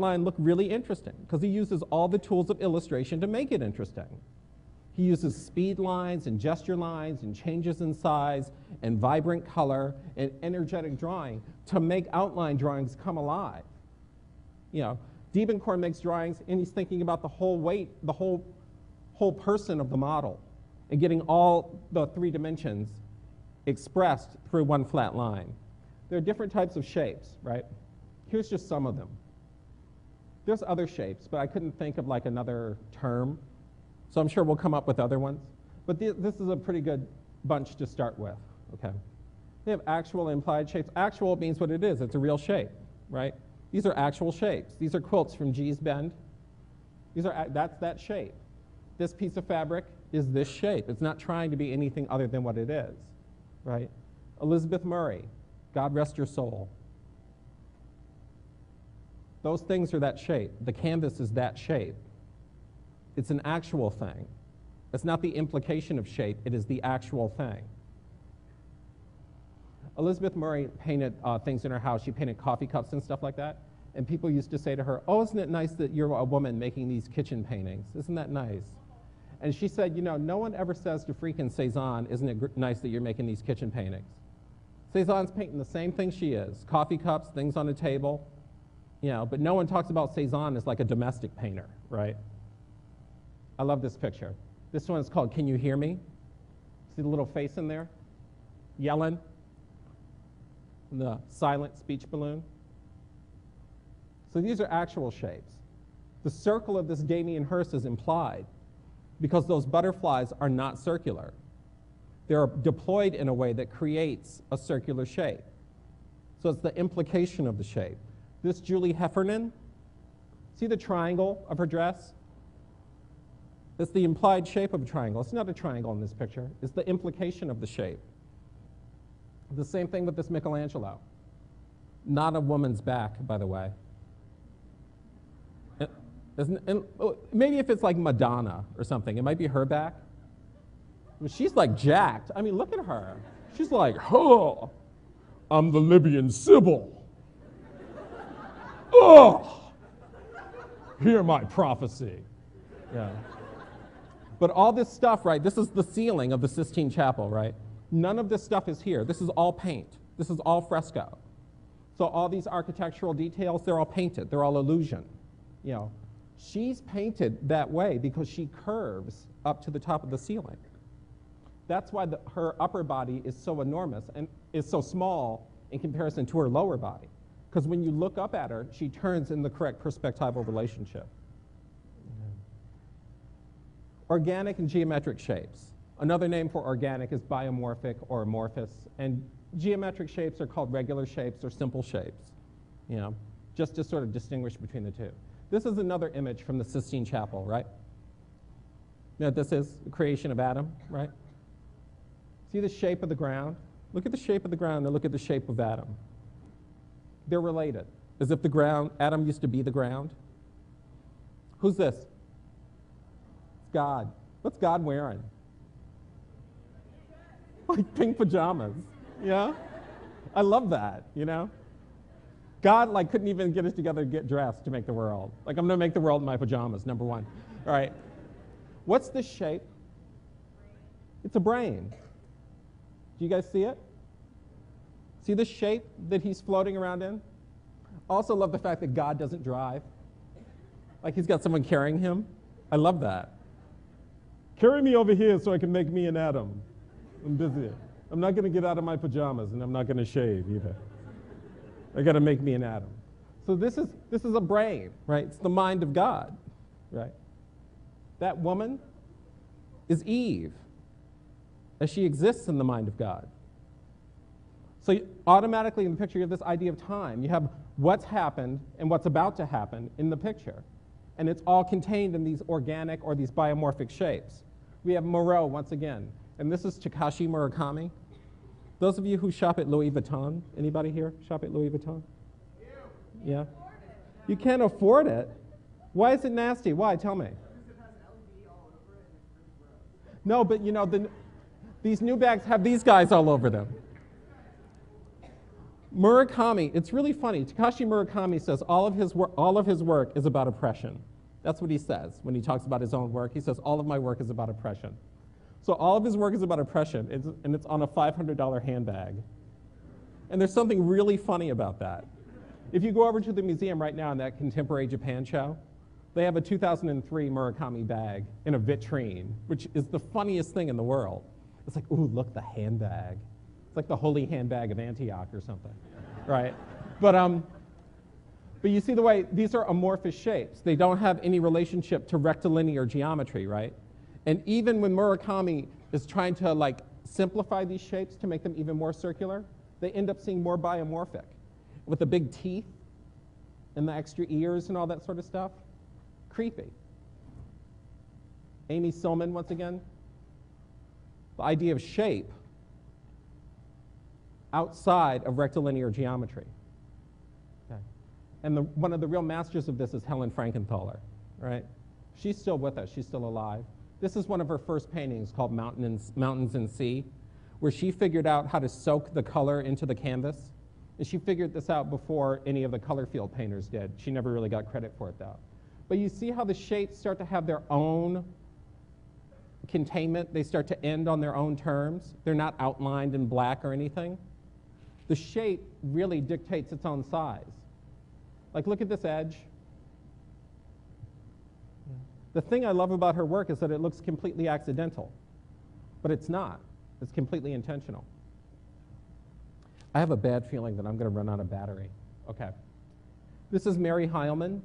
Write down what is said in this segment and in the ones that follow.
line look really interesting because he uses all the tools of illustration to make it interesting. He uses speed lines and gesture lines and changes in size and vibrant color and energetic drawing to make outline drawings come alive. You know, Diebenkorn makes drawings and he's thinking about the whole weight, the whole person of the model and getting all the 3 dimensions expressed through one flat line. There are different types of shapes, right? Here's just some of them. There's other shapes, but I couldn't think of like another term. So I'm sure we'll come up with other ones. But this is a pretty good bunch to start with, okay? They have actual and implied shapes. Actual means what it is. It's a real shape, right? These are actual shapes. These are quilts from G's Bend. That's that shape. This piece of fabric is this shape. It's not trying to be anything other than what it is, right? Elizabeth Murray, God rest your soul. Those things are that shape. The canvas is that shape. It's an actual thing. It's not the implication of shape, it is the actual thing. Elizabeth Murray painted things in her house. She painted coffee cups and stuff like that. And people used to say to her, oh, isn't it nice that you're a woman making these kitchen paintings? Isn't that nice? And she said, you know, no one ever says to freaking Cezanne, isn't it nice that you're making these kitchen paintings? Cezanne's painting the same thing she is. Coffee cups, things on a table, you know, but no one talks about Cezanne as like a domestic painter, right? I love this picture. This one is called Can You Hear Me? See the little face in there? Yelling. The silent speech balloon. So these are actual shapes. The circle of this Damien Hirst is implied because those butterflies are not circular. They're deployed in a way that creates a circular shape. So it's the implication of the shape. This Julie Heffernan, see the triangle of her dress? It's the implied shape of a triangle. It's not a triangle in this picture. It's the implication of the shape. The same thing with this Michelangelo. Not a woman's back, by the way. And maybe if it's like Madonna or something, it might be her back. But she's like jacked. I mean, look at her. She's like, oh, I'm the Libyan Sybil. Oh, hear my prophecy. Yeah. But all this stuff, right, this is the ceiling of the Sistine Chapel, right? None of this stuff is here. This is all paint. This is all fresco. So all these architectural details, they're all painted. They're all illusion. You know, she's painted that way because she curves up to the top of the ceiling. That's why her upper body is so enormous and is so small in comparison to her lower body. Because when you look up at her, she turns in the correct perspectival relationship. Organic and geometric shapes. Another name for organic is biomorphic or amorphous, and geometric shapes are called regular shapes or simple shapes, you know, just to sort of distinguish between the two. This is another image from the Sistine Chapel, right? You know what this is? The creation of Adam, right? See the shape of the ground? Look at the shape of the ground and look at the shape of Adam. They're related, as if the ground, Adam used to be the ground. Who's this? It's God. What's God wearing? Like pink pajamas, yeah? I love that, you know? God like couldn't even get us together to get dressed to make the world. Like, I'm gonna make the world in my pajamas, number one. All right, what's this shape? It's a brain. Do you guys see it? See the shape that he's floating around in? Also love the fact that God doesn't drive. Like he's got someone carrying him. I love that. Carry me over here so I can make me an Adam. I'm busy. I'm not going to get out of my pajamas, and I'm not going to shave either. I got to make me an Adam. So this is a brain, right? It's the mind of God, right? That woman is Eve, as she exists in the mind of God. So automatically in the picture you have this idea of time. You have what's happened and what's about to happen in the picture. And it's all contained in these organic or these biomorphic shapes. We have Moreau once again. And this is Takashi Murakami. Those of you who shop at Louis Vuitton, anybody here shop at Louis Vuitton? Yeah? You can't afford it? Why is it nasty? Why? Tell me. No, but you know, these new bags have these guys all over them. Murakami, it's really funny. Takashi Murakami says all of his work is about oppression. That's what he says when he talks about his own work. He says all of my work is about oppression. So all of his work is about oppression, and it's on a $500 handbag. And there's something really funny about that. If you go over to the museum right now in that Contemporary Japan show, they have a 2003 Murakami bag in a vitrine, which is the funniest thing in the world. It's like, ooh, look, the handbag. It's like the holy handbag of Antioch or something, right? But you see the way these are amorphous shapes. They don't have any relationship to rectilinear geometry, right? And even when Murakami is trying to like simplify these shapes to make them even more circular, they end up seeing more biomorphic with the big teeth and the extra ears and all that sort of stuff. Creepy. Amy Silman, once again. The idea of shape outside of rectilinear geometry. Okay. And one of the real masters of this is Helen Frankenthaler, right? She's still with us. She's still alive. This is one of her first paintings called Mountains and Sea, where she figured out how to soak the color into the canvas. And she figured this out before any of the color field painters did. She never really got credit for it, though. But you see how the shapes start to have their own containment. They start to end on their own terms. They're not outlined in black or anything. The shape really dictates its own size. Like, look at this edge. The thing I love about her work is that it looks completely accidental, but it's not. It's completely intentional. I have a bad feeling that I'm going to run out of battery. Okay. This is Mary Heilman.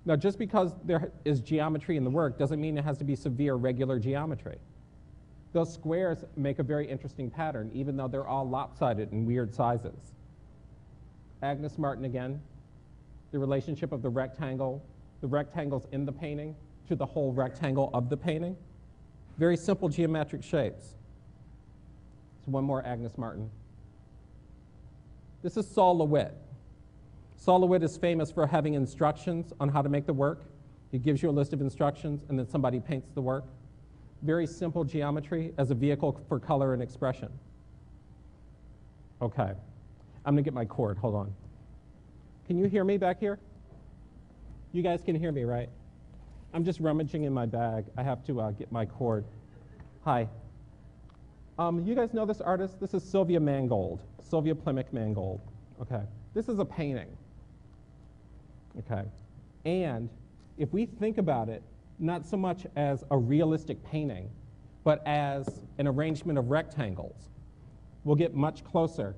Now, just because there is geometry in the work doesn't mean it has to be severe regular geometry. Those squares make a very interesting pattern, even though they're all lopsided and weird sizes. Agnes Martin again, the relationship of the rectangles in the painting to the whole rectangle of the painting. Very simple geometric shapes. So one more Agnes Martin. This is Saul LeWitt. Saul LeWitt is famous for having instructions on how to make the work. He gives you a list of instructions, and then somebody paints the work. Very simple geometry as a vehicle for color and expression. Okay, I'm going to get my cord. Hold on. Can you hear me back here? You guys can hear me, right? I'm just rummaging in my bag. I have to get my cord. Hi. You guys know this artist? This is Sylvia Mangold, Sylvia Plemick Mangold. Okay, this is a painting. Okay, and if we think about it, not so much as a realistic painting, but as an arrangement of rectangles, we'll get much closer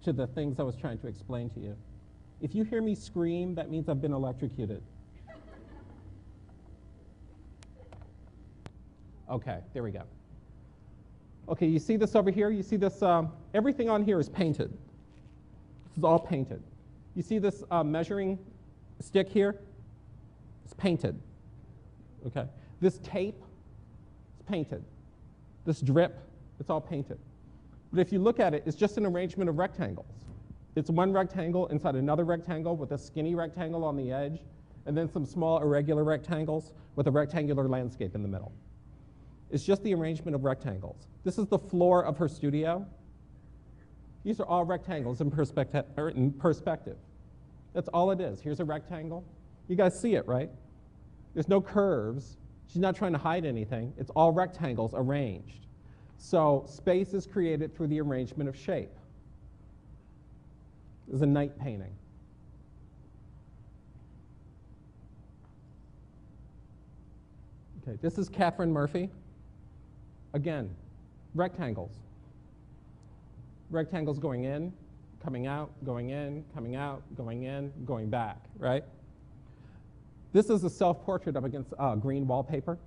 to the things I was trying to explain to you. If you hear me scream, that means I've been electrocuted. Okay, there we go. Okay, you see this over here? You see this, everything on here is painted. This is all painted. You see this measuring stick here? It's painted. Okay. This tape, it's painted. This drip, it's all painted. But if you look at it, it's just an arrangement of rectangles. It's one rectangle inside another rectangle with a skinny rectangle on the edge, and then some small irregular rectangles with a rectangular landscape in the middle. It's just the arrangement of rectangles. This is the floor of her studio. These are all rectangles in perspective. That's all it is. Here's a rectangle. You guys see it, right? There's no curves. She's not trying to hide anything. It's all rectangles arranged. So space is created through the arrangement of shape. This is a night painting. Okay, this is Catherine Murphy. Again, rectangles. Rectangles going in, coming out, going in, coming out, going in, going back, right? This is a self-portrait up against green wallpaper.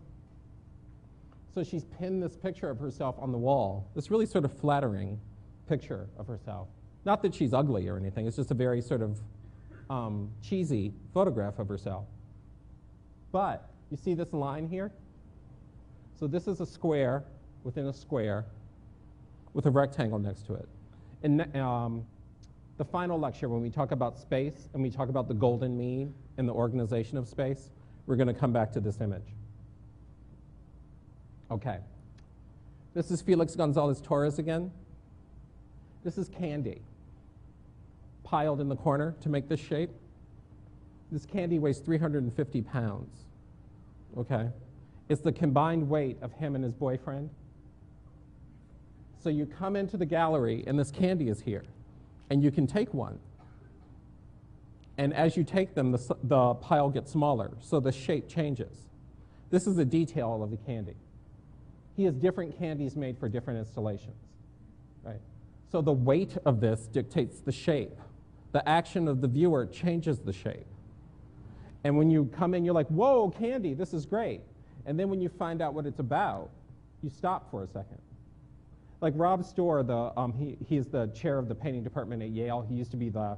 So she's pinned this picture of herself on the wall, this really sort of flattering picture of herself. Not that she's ugly or anything, it's just a very sort of cheesy photograph of herself. But you see this line here? So this is a square within a square with a rectangle next to it. In the final lecture, when we talk about space and we talk about the golden mean and the organization of space, we're going to come back to this image. Okay. This is Felix Gonzalez Torres again. This is candy. piled in the corner to make this shape. This candy weighs 350 pounds, okay? It's the combined weight of him and his boyfriend. So you come into the gallery, and this candy is here, and you can take one. And as you take them, the pile gets smaller, so the shape changes. This is a detail of the candy. He has different candies made for different installations, right? So the weight of this dictates the shape. The action of the viewer changes the shape. And when you come in, you're like, whoa, candy, this is great. And then when you find out what it's about, you stop for a second. Like Rob Storr, he's the chair of the painting department at Yale. He used to be the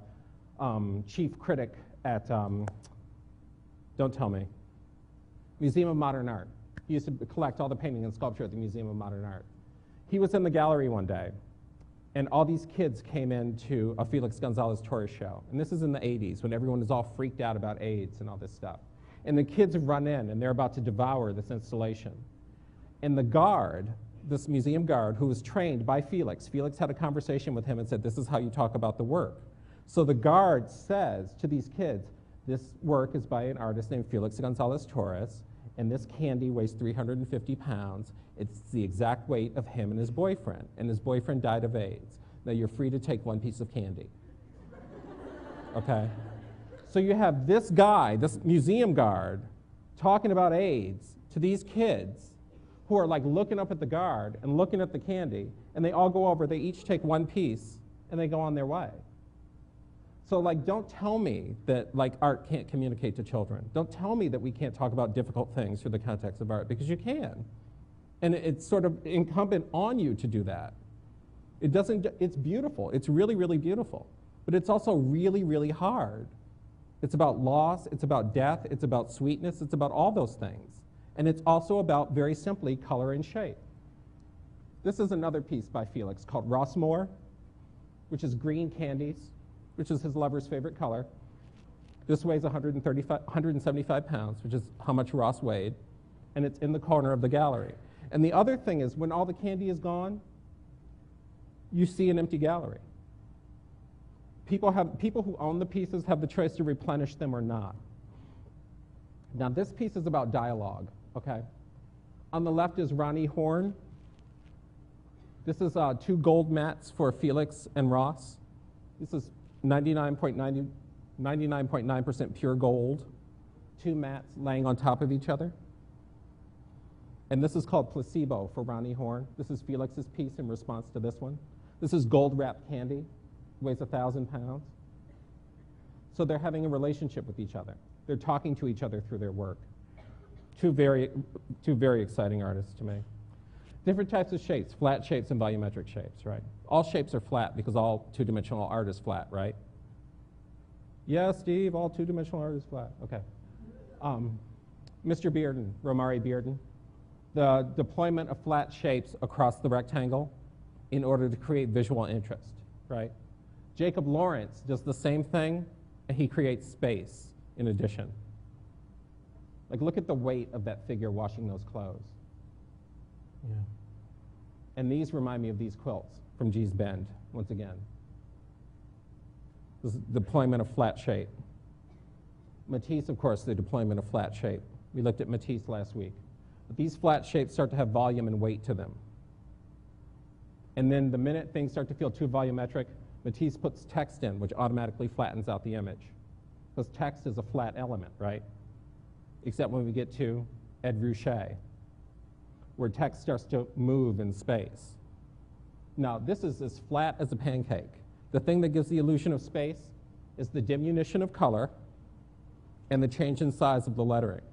chief critic at, don't tell me, Museum of Modern Art. He used to collect all the painting and sculpture at the Museum of Modern Art. He was in the gallery one day, and all these kids came into a Felix Gonzalez Torres show. And this is in the 80s, when everyone is all freaked out about AIDS and all this stuff. And the kids have run in, and they're about to devour this installation. And the guard, this museum guard, who was trained by Felix had a conversation with him and said, this is how you talk about the work. So the guard says to these kids, this work is by an artist named Felix Gonzalez Torres, and this candy weighs 350 pounds. It's the exact weight of him and his boyfriend died of AIDS. Now you're free to take one piece of candy. Okay? So you have this guy, this museum guard, talking about AIDS to these kids who are like looking up at the guard and looking at the candy, and they all go over, they each take one piece, and they go on their way. So like, don't tell me that like art can't communicate to children. Don't tell me that we can't talk about difficult things through the context of art, because you can. And it's sort of incumbent on you to do that. It's beautiful. It's really, really beautiful. But it's also really, really hard. It's about loss, it's about death, it's about sweetness, it's about all those things. And it's also about, very simply, color and shape. This is another piece by Felix called Rossmore, which is green candies, which is his lover's favorite color. This weighs 175 pounds, which is how much Ross weighed, and it's in the corner of the gallery. And the other thing is, when all the candy is gone, you see an empty gallery. People who own the pieces have the choice to replenish them or not. Now this piece is about dialogue, okay? On the left is Ronnie Horn. This is 2 gold mats for Felix and Ross. This is 99.9% pure gold. 2 mats laying on top of each other. And this is called Placebo for Ronnie Horn. This is Felix's piece in response to this one. This is gold-wrapped candy, weighs 1,000 pounds. So they're having a relationship with each other. They're talking to each other through their work. Two very exciting artists to me. Different types of shapes, flat shapes and volumetric shapes, right? All shapes are flat because all two-dimensional art is flat, right? Yeah, Steve, all two-dimensional art is flat. Okay. Mr. Bearden, Romare Bearden, the deployment of flat shapes across the rectangle in order to create visual interest, right? Jacob Lawrence does the same thing, and he creates space in addition. Like, look at the weight of that figure washing those clothes. Yeah. And these remind me of these quilts from Gee's Bend, once again. This is deployment of flat shape. Matisse, of course, the deployment of flat shape. We looked at Matisse last week. But these flat shapes start to have volume and weight to them. And then the minute things start to feel too volumetric, Matisse puts text in, which automatically flattens out the image. Because text is a flat element, right? Except when we get to Ed Ruscha, where text starts to move in space. Now, this is as flat as a pancake. The thing that gives the illusion of space is the diminution of color and the change in size of the lettering.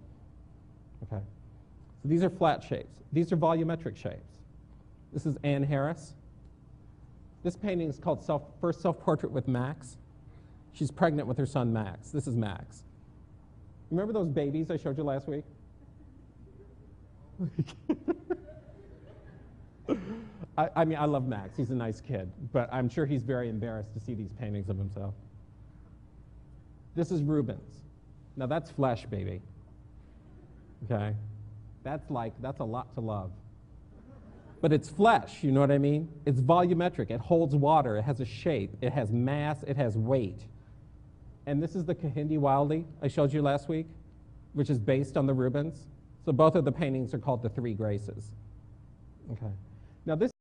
Okay? So these are flat shapes. These are volumetric shapes. This is Ann Harris. This painting is called First Self-Portrait with Max. She's pregnant with her son, Max. This is Max. Remember those babies I showed you last week? I mean, I love Max. He's a nice kid, but I'm sure he's very embarrassed to see these paintings of himself. This is Rubens. Now that's flesh, baby. Okay? That's a lot to love. But it's flesh, you know what I mean? It's volumetric, it holds water, it has a shape, it has mass, it has weight. And this is the Kahindi Wildy I showed you last week, which is based on the Rubens. So both of the paintings are called the Three Graces. Okay. Now this